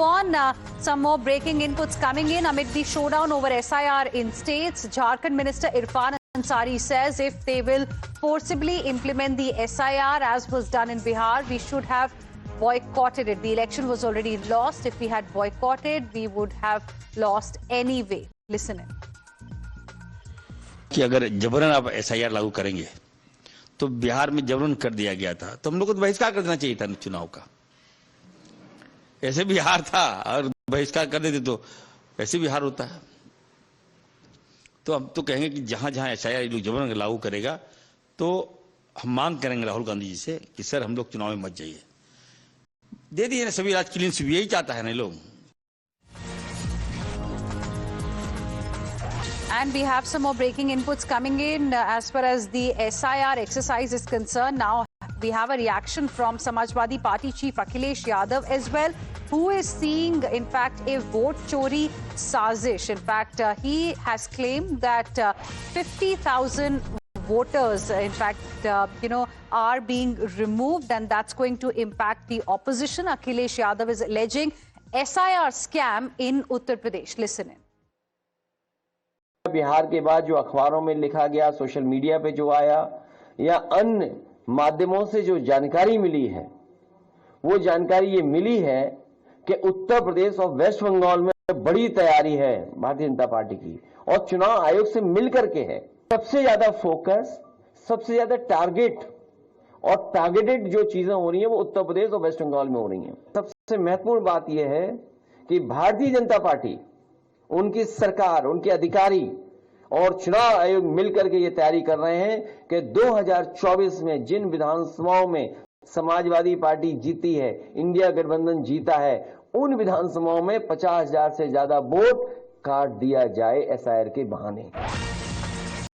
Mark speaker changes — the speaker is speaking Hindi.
Speaker 1: move on. Some more breaking inputs coming in amid the showdown over SIR in states. Jharkhand Minister Irfan Ansari says if they will forcibly implement the SIR as was done in Bihar, we should have boycotted it. The election was already lost. If we had boycotted, we would have lost anyway. Listen in.
Speaker 2: कि अगर जबरन आप SIR लागू करेंगे तो बिहार में जबरन कर दिया गया था तो हम लोग को तो बहिष्कार कर देना चाहिए था चुनाव का। ऐसे भी हार था और बहिष्कार कर देते तो ऐसे भी हार होता है। तो हम तो कहेंगे कि जहां जहां SIR लोग जबरन लागू करेगा तो हम मांग करेंगे राहुल गांधी जी से कि सर हम लोग चुनाव में मत जाइए। दे दिए ना सभी राज क्लीन स्वीप, यही चाहता है ना लोग।
Speaker 1: And we have some more breaking inputs coming in as far as the SIR exercise is concerned. Now we have a reaction from Samajwadi Party Chief Akhilesh Yadav as well, who is seeing, in fact, a vote chori sazish. In fact, he has claimed that 50,000 voters, in fact, are being removed, and that's going to impact the opposition. Akhilesh Yadav is alleging SIR scam in Uttar Pradesh. Listen in.
Speaker 3: Bihar के बाद जो अखबारों में लिखा गया, सोशल मीडिया पे जो आया या अन्य माध्यमों से जो जानकारी मिली है, वो जानकारी ये मिली है कि उत्तर प्रदेश और वेस्ट बंगाल में बड़ी तैयारी है भारतीय जनता पार्टी की और चुनाव आयोग से मिलकर के है। सबसे ज्यादा फोकस, सबसे ज्यादा टारगेट और टारगेटेड जो चीजें हो रही हैं वो उत्तर प्रदेश और वेस्ट बंगाल में हो रही हैं। सबसे महत्वपूर्ण बात यह है कि भारतीय जनता पार्टी, उनकी सरकार, उनके अधिकारी और चुनाव आयोग मिलकर के ये तैयारी कर रहे हैं कि 2024 में जिन विधानसभाओं में समाजवादी पार्टी जीती है, इंडिया गठबंधन जीता है, उन विधानसभाओं में 50,000 से ज्यादा वोट काट दिया जाए SIR के बहाने।